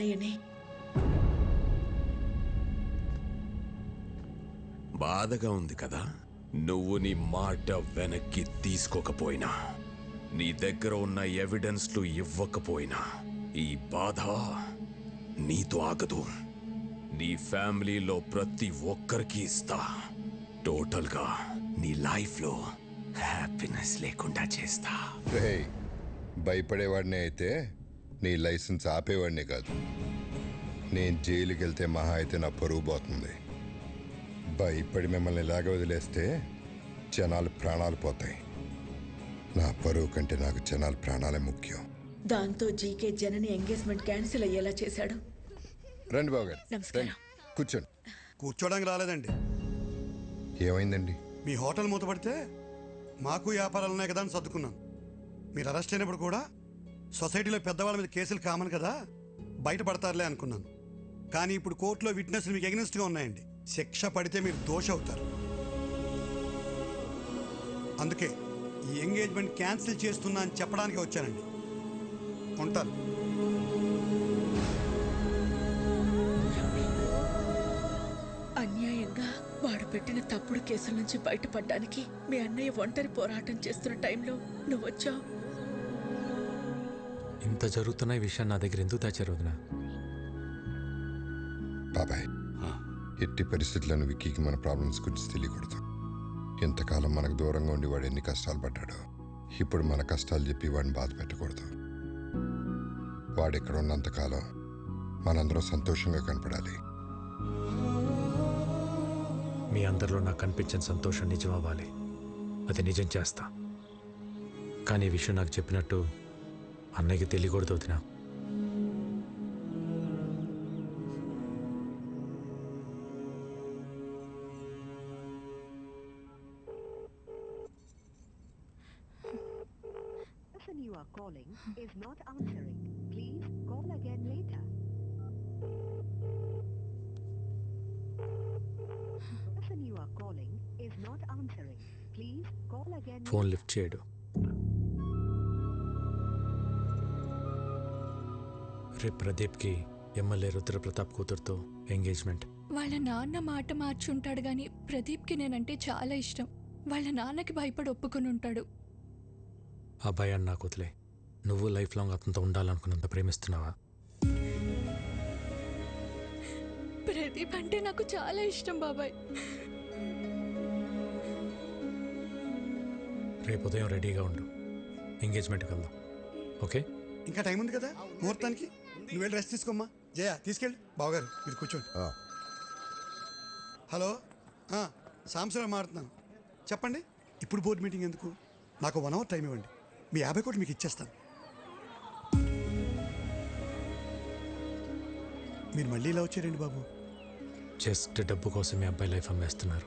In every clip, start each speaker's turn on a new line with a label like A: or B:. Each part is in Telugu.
A: అన్నయ్యని.
B: బాధగా ఉంది కదా? నువ్వు నీ మాట వెనక్కి తీసుకోకపోయినా, నీ దగ్గర ఉన్న ఎవిడెన్స్లు ఇవ్వకపోయినా ఈ బాధ నీతో ఆగదు. నీ ఫ్యామిలీలో ప్రతి ఒక్కరికి ఇస్తా. టోటల్గా నీ లైఫ్లో హ్యాపీనెస్ లేకుండా చేస్తా.
C: భయపడేవాడినే అయితే నీ లైసెన్స్ ఆపేవాడినే కాదు. నేను జైలుకి వెళ్తే మహా అయితే నా పరువు పోతుంది. భయపడి మిమ్మల్ని ఇలాగ వదిలేస్తే జనాలు ప్రాణాలు పోతాయి. నా పరువు కంటే నాకు జనాల ప్రాణాలే ముఖ్యం.
A: దాంతో జీకే జనని ఎంగేజ్మెంట్ క్యాన్సిల్ అయ్యేలా చేశాడు.
C: రండి బాబు గారు,
A: నమస్కారం.
C: కూర్చోండి.
D: కూర్చోడానికి రాలేదండి.
C: ఏమైందండి?
D: మీ హోటల్ మూతపడితే మాకు వ్యాపారాలు ఉన్నాయి కదా అని సర్దుకున్నాను. మీరు అరెస్ట్ అయినప్పుడు కూడా సొసైటీలో పెద్దవాళ్ళ మీద కేసులు కామన్ కదా, బయటపడతారులే అనుకున్నాను. కానీ ఇప్పుడు కోర్టులో విట్నెస్లు మీకు ఎగ్నెస్ట్గా ఉన్నాయండి. శిక్ష పడితే మీరు దోష అవుతారు. అందుకే ఈ ఎంగేజ్మెంట్ క్యాన్సిల్ చేస్తున్నా అని చెప్పడానికి వచ్చానండి. ఉంటాను.
A: అన్యాయంగా వాడు పెట్టిన తప్పుడు కేసుల నుంచి బయటపడడానికి మీ అన్నయ్య ఒంటరి పోరాటం చేస్తున్న టైంలో నువ్వు వచ్చావు.
E: ఇంత జరుగుతున్న ఈ విషయం నా దగ్గర ఎందుకు దాచారు వదినా?
C: బాబాయ్, ఎట్టి పరిస్థితులను విక్కీకి మన ప్రాబ్లమ్స్ గురించి తెలియకూడదు. ఎంతకాలం మనకు దూరంగా ఉండి వాడు ఎన్ని కష్టాలు పడ్డాడో, ఇప్పుడు మన కష్టాలు చెప్పి వాడిని బాధ పెట్టకూడదు. వాడు ఇక్కడ ఉన్నంతకాలం మనందరం సంతోషంగా కనపడాలి.
E: మీ అందరిలో నాకు కనిపించిన సంతోషం నిజం అవ్వాలి. అది నిజం చేస్తా. కానీ ఈ విషయం నాకు చెప్పినట్టు అన్నయ్యకి తెలియకూడదు వదినా.
F: You are calling is not answering. Please call again later. The person you are calling is not answering. Please call again.
E: Phone lift చేయడు. రేపు ప్రదీప్కి ఎమ్మెల్యే రుద్రప్రతాప్ కూతురుతో ఎంగేజ్మెంట్.
G: వాళ్ళ నాన్న మాట మార్చుంటాడు గాని ప్రదీప్కి నేనంటే చాలా ఇష్టం. వాళ్ళ నాన్నకి భయపడి ఒప్పుకొని ఉంటాడు.
E: ఆ భయాన్ని నాకు వదిలే. నువ్వు లైఫ్ లాంగ్ అతనితో ఉండాలనుకున్నంత ప్రేమిస్తున్నావా?
G: ప్రదీప్ అంటే నాకు చాలా ఇష్టం బాబాయ్.
E: రేపు ఉదయం రెడీగా ఉండు, ఎంగేజ్మెంట్కి వెళ్దాం. ఓకే?
D: ఇంకా టైం ఉంది కదా ముహూర్తానికి. నువ్వు వెళ్ళి రెస్ట్ తీసుకోమ్మా. జయ తీసుకెళ్ళి. బావగారు మీరు కూర్చోండి. హలో, సాంబశివరావు మాట్లాడుతున్నాను. చెప్పండి. ఇప్పుడు బోర్డు మీటింగ్ ఎందుకు? నాకు 1 hour టైం ఇవ్వండి. మీ 50 కోట్లు మీకు ఇచ్చేస్తాను. మీరు మళ్ళీ ఇలా వచ్చారండి బాబు?
E: జస్ట్ డబ్బు కోసం మీ అబ్బాయి లైఫ్ అమ్మేస్తున్నారు.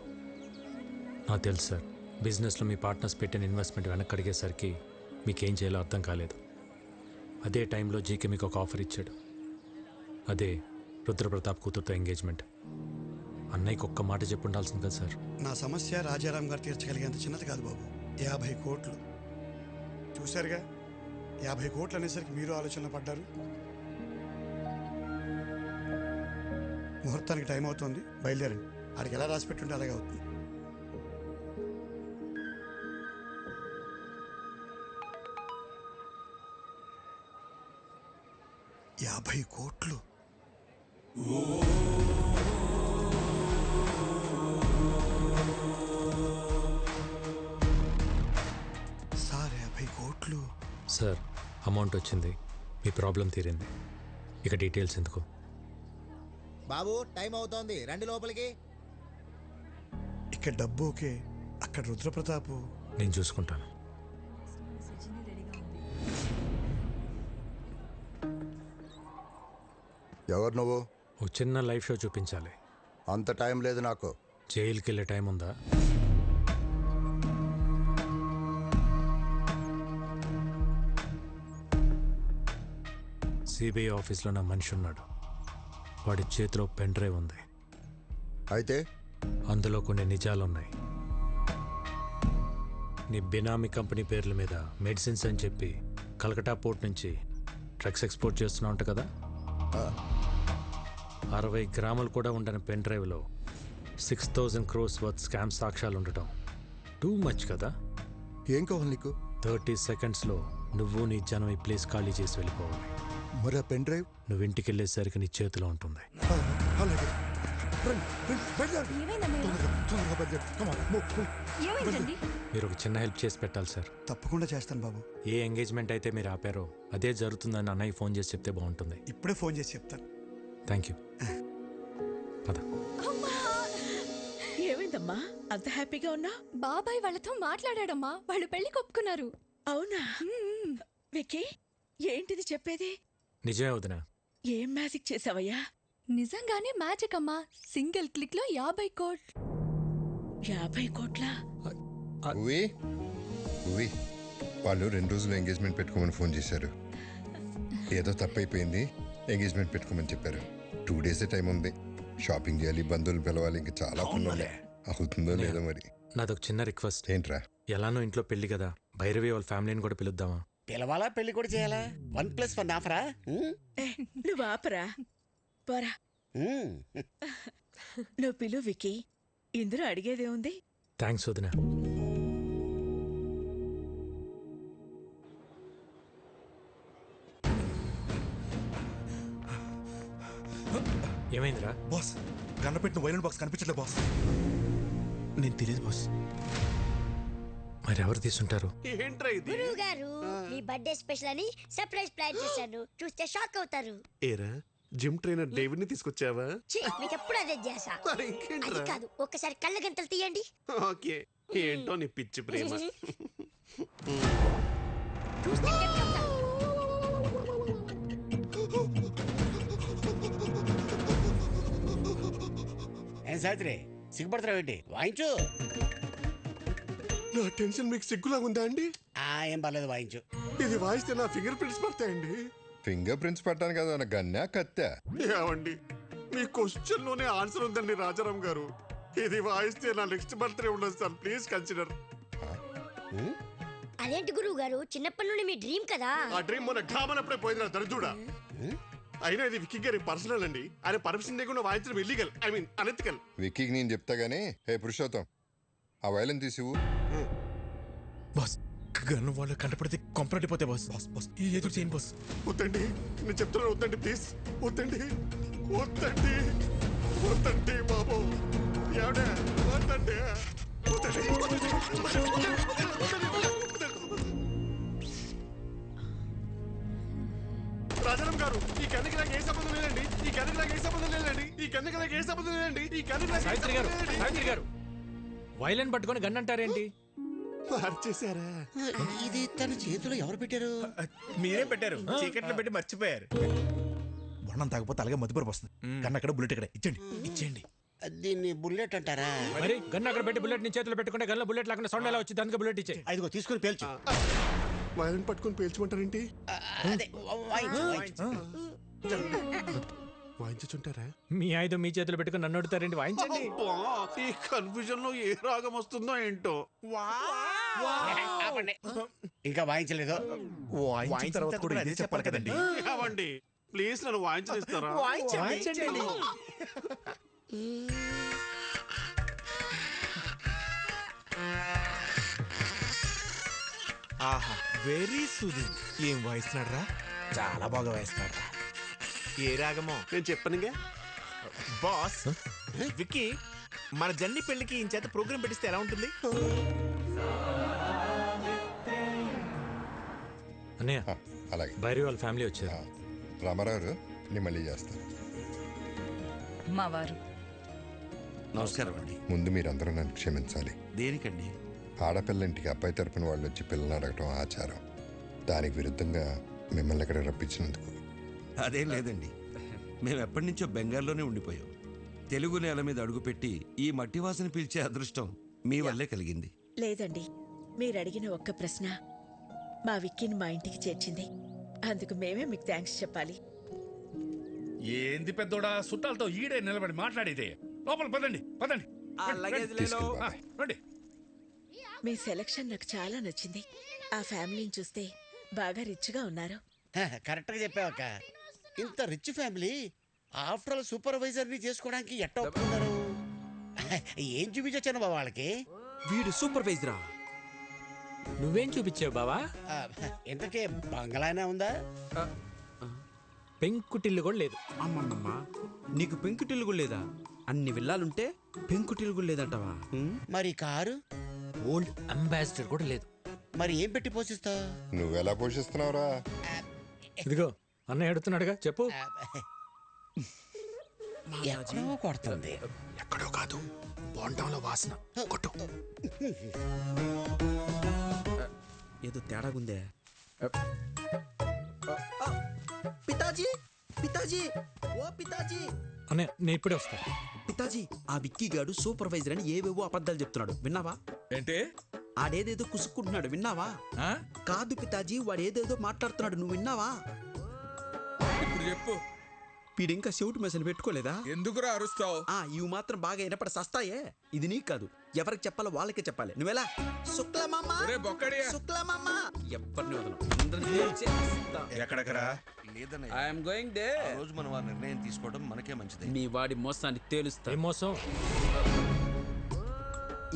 E: నాకు తెలుసు సార్, బిజినెస్లో మీ పార్ట్నర్స్ పెట్టిన ఇన్వెస్ట్మెంట్ వెనక్కి అడిగేసరికి మీకేం చేయాలో అర్థం కాలేదు. అదే టైంలో జీకే మీకు ఒక ఆఫర్ ఇచ్చాడు. అదే రుద్రప్రతాప్ కూతురుతో ఎంగేజ్మెంట్. అన్నయ్యకి ఒక్క మాట చెప్పి ఉండాల్సింది కదా సార్.
D: నా సమస్య రాజారాం గారు తీర్చగలిగేంత చిన్నది కాదు బాబు. 50 కోట్లు చూశారుగా. 50 కోట్లు అనేసరికి మీరు ఆలోచనలో పడ్డారు. ముహూర్తానికి టైం అవుతుంది, బయలుదేరండి. ఆడికి ఎలా రాసి పెట్టుంటే అలాగే అవుతుంది. 50 కోట్లు. సార్ 50 కోట్లు.
E: సార్, అమౌంట్ వచ్చింది, మీ ప్రాబ్లం తీరింది. ఇక డీటెయిల్స్ ఎందుకు?
H: బాబు టైం అవుతోంది, రండి లోపలికి.
D: ఇక్కడ డబ్బు ఓకే, అక్కడ రుద్రప్రతాపు.
E: నేను చూసుకుంటాను.
C: ఎవరు నువ్వు?
E: ఒక చిన్న లైవ్ షో చూపించాలి.
C: అంత టైం లేదు నాకు.
E: జైలుకి వెళ్ళే టైం ఉందా? సిబిఐ ఆఫీస్లో నా మనిషి ఉన్నాడు. వాడి చేతిలో పెన్ డ్రైవ్ ఉంది.
C: అయితే
E: అందులో కొన్ని నిజాలున్నాయి. నీ బినామీ కంపెనీ పేర్ల మీద మెడిసిన్స్ అని చెప్పి కలకటా పోర్ట్ నుంచి డ్రగ్స్ ఎక్స్పోర్ట్ చేస్తున్నావు అంట కదా. 60 గ్రాములు కూడా ఉండని పెన్ డ్రైవ్లో 6,000 crores వర్త్ స్కామ్ సాక్ష్యాలు ఉండటం టూ మచ్ కదా.
I: ఏం కావాలి నీకు?
E: 30 సెకండ్స్లో నువ్వు నీ జనం ఈ ప్లేస్ ఖాళీ చేసి వెళ్ళిపోవాలి.
I: మరి ఆ పెన్ డ్రైవ్?
E: నువ్వు ఇంటికి వెళ్ళేసరికి నీ చేతిలో ఉంటుంది.
I: అలాగే. రండి, రండి, బయలుదేరు. తొందరగా, తొందరగా బయలుదేరు. Come on, move, move.
G: ఏమైందండి?
E: మీరు ఒక చిన్న హెల్ప్ చేసి పెట్టాలి సార్.
D: తప్పకుండా చేస్తాను బాబు.
E: ఏ ఎంగేజ్మెంట్ అయితే మీరు ఆపారో అదే జరుగుతుందని అన్నయ్య ఫోన్ చేసి చెప్తే బాగుంటుంది.
D: ఇప్పుడే ఫోన్ చేసి చెప్తాను.
E: Thank you. పద.
A: ఏమైందమ్మా అంత హ్యాపీగా ఉన్నా?
G: బాబాయ్ వాళ్ళతో మాట్లాడాడమ్మా, వాళ్ళు పెళ్లి ఒప్పుకున్నారు.
A: అవునా? విక్కీ, ఏంటిది చెప్పేది?
E: నిజమే వదినా.
A: ఏం మ్యాజిక్ చేసావయ్యా?
G: నిజంగానే మ్యాజిక్ అమ్మా. సింగిల్ క్లిక్ లో 50 కోట్లు.
A: 50 కోట్ల?
C: ఉవి ఉవి వాళ్ళు 2 రోజులు ఎంగేజ్మెంట్ పెట్టుకోమని ఫోన్ చేశారు. ఏదో తప్పైపోయింది, ఎంగేజ్మెంట్ పెట్టుకోమని చెప్పారు. 2 days టైం ఉంది. షాపింగ్ చేయాలి, బంధువులు పిలవాలి, ఇంకా చాలా పనులు ఉన్నాయి. అవుతుందో లేదో మరి.
E: నాదొక చిన్న రిక్వెస్ట్.
C: ఏంట్రా?
E: ఎలానో ఇంట్లో పెళ్లి కదా, భైరవి వాళ్ళ ఫ్యామిలీని కూడా పిలుద్దామా?
J: పిలవాలా, పెళ్లి కూడా చేయాలా? 1+1 ఆఫరా?
A: నువ్వు ఆపరా, పోరా. నువ్వు పిలు విక్కీ, ఇందులో అడిగేదే ఉంది.
E: థ్యాంక్స్ వదినా. ఏమైందిరా?
I: బాస్, గన్నపెట్టిన వైలెంట్ బాక్స్ కనిపించట్లే బాస్. నేను తెలియదు బాస్.
E: మరి ఎవరు తీసుంటారు?
K: గురువు గారు, మీ బర్త్డే స్పెషల్ అని సర్ప్రైజ్ ప్లాన్ చేశాను. చూస్తే షాక్ అవుతారు.
L: ఏరా, జిమ్ ట్రైనర్ డేవిడ్ ని తీసుకొచ్చావా?
K: మీకు ఎప్పుడు అదే చేసా. అది కాదు, ఒక్కసారి కళ్ళ గంటలు తీయండి.
L: ఓకే, ఏంటో నీ పిచ్చి ప్రేమ.
K: చూస్తే టెంప్ట్ అవుతారు.
J: ఏం సావిత్రి, సిగ్గుపడతావు ఏంటి? వాయించు.
L: నా టెన్షన్ మీకు సిగ్గులా ఉందా అండి?
J: ఏం పర్లేదు, వాయించు.
L: ఇది వాయిస్తే నా ఫింగర్ ప్రింట్స్ పడతాయండి.
C: ఫింగర్ ప్రింట్స్ పట్టాను కదా, నా గన్నా కత్తా.
L: ఏమండి, మీ క్వశ్చన్ లోనే ఆన్సర్ ఉందండి రాజారాం గారు. ఇది వాయిస్తే నా నెక్స్ట్ బర్త్డే ఉండదు సార్, ప్లీజ్ కన్సిడర్.
K: అదేంటి గురువు గారు, చిన్నప్పటి నుండి మీ డ్రీమ్ కదా.
L: ఆ డ్రీమ్ మొన్న ఘామనప్పుడే పోయింది దరిద్రుడా. అయినా ఇది విక్కీ గారి పర్సనల్ అండి. ఆయన పర్మిషన్ లేకుండా వాయించడం ఇల్లీగల్, ఐ మీన్ అనెథికల్.
C: విక్కీకి నేను చెప్తా గానీ, హే పురుషోత్తం, ఆ వైలెన్ తీసివు.
I: బాస్, గన్ను వాళ్ళు కంటపడితే కొంపరటిపోతే బాస్. బాస్ బాస్, ఏదో చేయండి బాస్.
L: వద్దండి, నేను చెప్తున్నాను, వద్దండి ప్లీజ్. వద్దండి, వద్దండి, వద్దండి బాబు. ఎవడే వద్దండి, రాజారాం గారు, ఈ కన్నుకి నాకు ఏ సంబంధం లేదండి. ఈ కన్నుకి నాకు ఏ సంబంధం లేదండి. ఈ కన్నుకి నాకు ఏ సంబంధం లేదండి. ఈ కన్నుకి నాకు
E: సావిత్రి గారు, సావిత్రి గారు, వైలెన్ పట్టుకొని గన్ అంటారేంటి?
L: మార్చేశారా?
J: ఇది తన చేతిలో ఎవరు పెట్టారు?
I: మీరే పెట్టారు, చీకట్లో పెట్టి మర్చిపోయారు. వర్ణం తాగపోతే అలాగే మధ్యపరపు వస్తుంది. కన్నా అక్కడ బుల్లెట్ ఇక్కడ ఇచ్చండి, ఇచ్చేయండి.
J: దీన్ని బుల్లెట్ అంటారా?
E: మరి గన్ అక్కడ పెట్టి బుల్లెట్ ని చేతిలో పెట్టుకుంటే గన్లో బుల్లెట్ లేకుండా సౌండ్ ఎలా వచ్చింది? అందుకే బుల్లెట్ ఇచ్చే.
J: ఐదుగో తీసుకుని పేల్చు.
L: వైలెన్ పట్టుకొని పేల్చమంటారేంటి?
J: అదే, వాయించు.
L: వాయించుంటారా?
E: మీ ఆయుధం మీ చేతిలో పెట్టుకుని నన్ను అడుగుతారేంటి? వాయించండి.
L: ఈ కన్ఫ్యూజన్ లో ఏ రాగం వస్తుందో ఏంటో.
J: ఇంకా వాయించలేదు.
I: వాయించిన తర్వాత కూడా ఇదే చెప్పాలి కదండి.
L: అవండి, ప్లీజ్ నన్ను వాయించనిస్తారా?
I: వాయించండి. ఆహా, వెరీ సూదింగ్. ఏం వాయిస్తున్నాడు రా, చాలా బాగా వాయిస్తున్నాడు రా. ఏ రాగమో
L: నేను చెప్పనుగా
I: బాస్. విక్కీ, మన జన్ని పెళ్లికి ఈ చేత ప్రోగ్రామ్ పెట్టిస్తే ఎలా ఉంటుంది?
E: అన్నయ్య,
C: అలాగే.
E: భైరవి వాళ్ళ ఫ్యామిలీ వచ్చారు.
C: రామారావు, నేను మళ్ళీ చేస్తాను.
M: మా వారు
J: నమస్కారం అండి.
C: ముందు మీరందరూ నన్ను క్షమించాలి.
J: దేనికండి?
C: ఆడపిల్ల ఇంటికి అబ్బాయి తరపున వాళ్ళు వచ్చి పిల్లల్ని అడగటం ఆచారం. దానికి విరుద్ధంగా మిమ్మల్ని ఇక్కడ రప్పించినందుకు.
N: అదేం లేదండి, మేము ఎప్పటి నుంచో బెంగాల్లోనే ఉండిపోయాం. తెలుగు నేల మీద అడుగుపెట్టి ఈ మట్టి వాసన పీల్చే అదృష్టం మీ వల్లే కలిగింది.
A: లేదండి, మీరు అడిగిన ఒక్క ప్రశ్న మా విక్కీని మా ఇంటికి చేర్చింది. అందుకు మేమే మీకు థ్యాంక్స్ చెప్పాలి.
O: ఏంది పెద్దోడా, చుట్టాలతో ఈడే నిలబడి మాట్లాడేదే. లోపల పదండి, పదండి. రండి.
A: మీ సెలక్షన్ నాకు చాలా నచ్చింది. ఆ ఫ్యామిలీని చూస్తే బాగా రిచ్గా ఉన్నారు.
J: కరెక్ట్ గా చెప్పావక్క. ఇంత rich family after all supervisor ని చేసుకోవడానికి ఎట్ట ఒప్పుకున్నారు? ఏం చూపించొచ్చాను బాబా వాళ్ళకి?
P: వీడు సూపర్వైజరా? నువ్వేం చూపించావు బావా?
J: ఇంతకే బంగ్లానే ఉందా?
P: పెంకుటిల్లు కూడా లేదు. అమ్మమ్మమ్మ, నీకు పెంకుటిల్లు కూడా లేదా? అన్ని విల్లాలుంటే పెంకుటిల్లు కూడా లేదంటావా?
J: మరి కారు?
P: ఓల్డ్ అంబాసిడర్ కూడా లేదు.
J: మరి ఏం పెట్టి పోషిస్తావు?
C: నువ్వెలా పోషిస్తున్నావురా?
E: ఇదిగో అన్నయ్య అడుగుతున్నాడుగా, చెప్పు.
J: ఎక్కడో కొడుతుంది.
E: ఎక్కడో కాదు, బోండంలో వాసన. కొట్టు.
P: ఏదో తేడాగుందే. పితాజీ, పితాజీ, ఓ పితాజీ.
E: అన్నయ్య నేను ఇప్పుడే వస్తా.
P: పితాజీ, ఆ విక్కీ గాడు సూపర్వైజర్ అని ఏవేవో అబద్ధాలు చెప్తున్నాడు, విన్నావా?
O: ఏంటి?
P: ఆడేదేదో కుసుక్కుంటున్నాడు, విన్నావా? కాదు పితాజీ, వాడేదేదో మాట్లాడుతున్నాడు, నువ్వు విన్నావా?
O: ఇప్పుడు చెప్పు.
P: వీడింకా షూట్ మెసేజ్ పెట్టుకోలేదా?
O: ఎందుకురా అరుస్తావు?
P: ఇవి మాత్రం బాగా వినపడ సస్తాయే. ఇది నీకు కాదు, ఎవరికి చెప్పాలో వాళ్ళకే చెప్పాలి. నువ్వెలా? శుక్లమామ, శుక్లమామ, ఎవరిని వదలం, అందరినీ చేస్తా.
I: ఎక్కడెక్కరా?
P: I'm going there.
N: ఆ రోజు మనం ఆ నిర్ణయం తీసుకోవడం మనకే మంచిది.
P: మీ వాడి మోసాన్ని తేలుస్తా.
E: ఏం మోసం?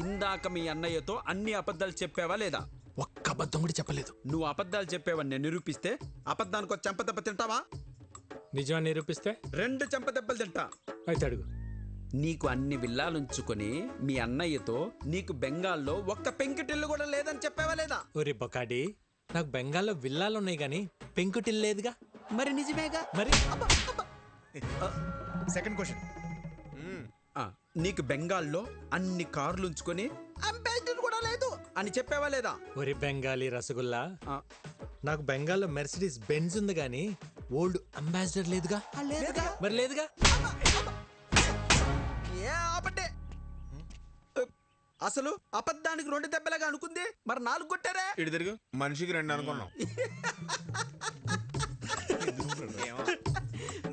P: ఇందాక మీ అన్నయ్యతో అన్ని అబద్ధాలు చెప్పావా లేదా?
E: ఒక్క అబద్ధం కూడా చెప్పలేదు.
P: నువ్వు అబద్ధాలు చెప్పావని నేను నిరూపిస్తే అబద్ధానికి ఒక చెంపదెబ్బ తింటావా?
E: నిజమని నిరూపిస్తే
P: 2 చెంపదెబ్బలు తింటా.
E: అయితే అడుగు.
P: నీకు అన్ని విల్లాలుంచుకొని మీ అన్నయ్యతో నీకు బెంగాల్లో ఒక్క పెంకుటిల్లు కూడా లేదని చెప్పావా లేదా?
E: ఒరే బొకాడి, నాకు బెంగాల్లో విల్లాలు ఉన్నాయి కానీ పెంకుటిల్లు లేదుగా.
P: మరి నిజమేగా.
E: మరి
I: సెకండ్ క్వశ్చన్,
P: నీకు బెంగాల్లో అన్ని కార్లు ఉంచుకొని అంబాసిడర్ కూడా లేదు అని చెప్పావా లేదా?
E: ఒరే బెంగాలీ రసగుల్లా, నాకు బెంగాల్లో మెర్సిడీస్ బెంజ్ ఉంది కానీ ఓల్డ్ అంబాసిడర్ లేదుగా. మరి లేదుగా.
P: అసలు అబద్ధానికి 2 దెబ్బలాగా అనుకుంది, మరి 4 కొట్టారా?
I: ఇటు తిరుగు. మనిషికి 2 అనుకున్నాం.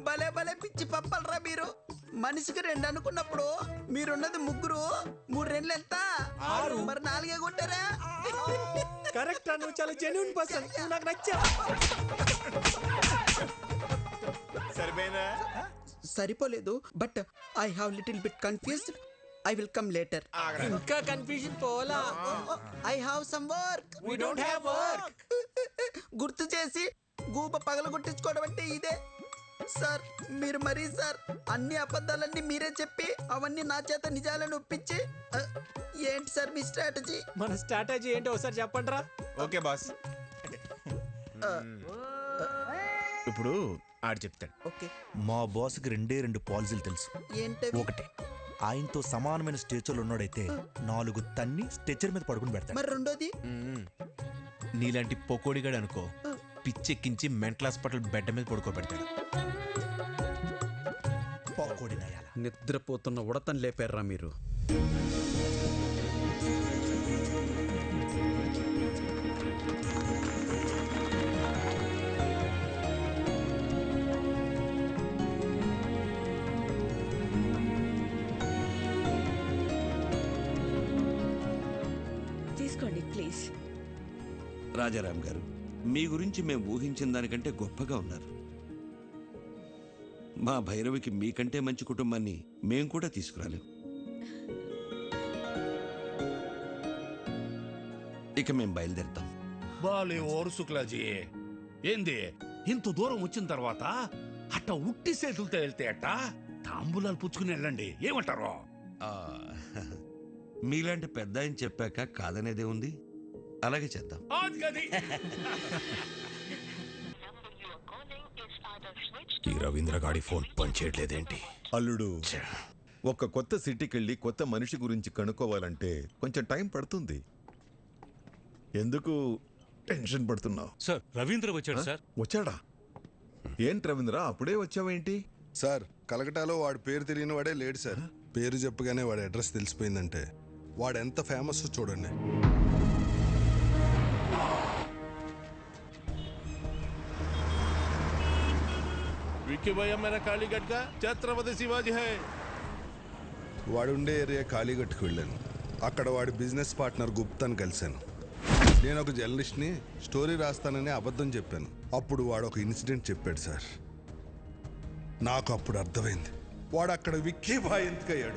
P: భలే భలే పిచ్చి పప్పలరా మీరు. మనిషికి 2 అనుకున్నప్పుడు మీరున్నది 3, 3 2 ఎంత? 6. మరి 4 కొట్టారా?
E: కరెక్ట్. నువ్వు చాలా జెన్యూన్ పర్సన్, నాకు నచ్చా.
I: సరిపోయిందా?
P: సరిపోలేదు, but I have little bit confused. I will come later.
E: ఇంకా కన్ఫ్యూజన్ పోలా.
P: I have some work.
E: We don't have work.
P: గుర్తు చేసి గూప పగలగొట్టించుకోవడం అంటే ఇదే సార్. మీరు మరీ సార్ అన్ని అబద్ధాలన్నీ మీరే చెప్పి అవన్నీ నా చేత నిజాలను ఒప్పించి ఏంటి సార్ మీ స్ట్రాటజీ?
E: మన స్ట్రాటజీ ఏంటో ఒకసారి చెప్పండిరా.
I: Okay boss. ఇప్పుడు ఆడు చెప్తాడు.
P: ఓకే.
I: మా బాస్కి 2 పాలసీలు తెలుసు.
P: ఏంటవి?
I: ఒకటి, ఆయనతో సమానమైన స్టేచర్లు ఉన్నాడైతే 4 తన్ని స్టేచర్ మీద పడుకుని పెడతాడు.
P: మరి రెండోది?
I: నీలాంటి పొకోడిగాడు అనుకో, పిచ్చెక్కించి మెంటల్ హాస్పిటల్ బెడ్ మీద పడుకోబెడతాడు. పొకోడి నయాల.
P: నిద్రపోతున్న ఉడతను లేపారా మీరు?
A: తీసుకోండి ప్లీజ్.
N: రాజారాం గారు, మీ గురించి మేము ఊహించిన దానికంటే గొప్పగా ఉన్నారు. మా భైరవికి మీకంటే మంచి కుటుంబాన్ని మేం కూడా తీసుకురాలేం. ఇక మేం బయలుదేరుతాం.
O: బాలే ఓరు శుక్లాజీ, ఏంది ఇంత దూరం వచ్చిన తర్వాత అట్ట ఉట్టి చేతులతో వెళ్తే అట్ట తాంబూలాలు పుచ్చుకుని వెళ్ళండి, ఏమంటారు?
N: మీలాంటి పెద్ద ఆయన చెప్పాక కాదనేదే ఉంది. అలాగే చేద్దాం.
B: ఈ రవీంద్ర గాడి ఫోన్ పనిచేయట్లేదేంటి?
Q: అల్లుడు, ఒక కొత్త సిటీకి వెళ్ళి కొత్త మనిషి గురించి కనుక్కోవాలంటే కొంచెం టైం పడుతుంది. ఎందుకు టెన్షన్ పడుతున్నావు?
R: సార్, రవీంద్ర వచ్చాడు సార్.
Q: వచ్చాడా? ఏంటి రవీంద్ర, అప్పుడే వచ్చావేంటి?
C: సార్, కలకటాలో వాడి పేరు తెలియని వాడే లేడు సార్. పేరు చెప్పగానే వాడి అడ్రస్ తెలిసిపోయిందంటే వాడు ఎంత ఫేమస్ చూడండి.
L: विक्की भैया मेरा कालीगढ़ का छत्रपति शिवाजी है.
C: వాడుండే ఏరియా కాళీగట్టుకు వెళ్ళాను. అక్కడ వాడి బిజినెస్ పార్ట్నర్ గుప్తాని కలిశాను. నేను ఒక జర్నలిస్ట్ని, స్టోరీ రాస్తానని అబద్ధం చెప్పాను. అప్పుడు వాడు ఒక ఇన్సిడెంట్ చెప్పాడు సార్.
R: నాకు అప్పుడు అర్థమైంది వాడు అక్కడ విక్కీ బాయ్ ఎందుకయ్యాడు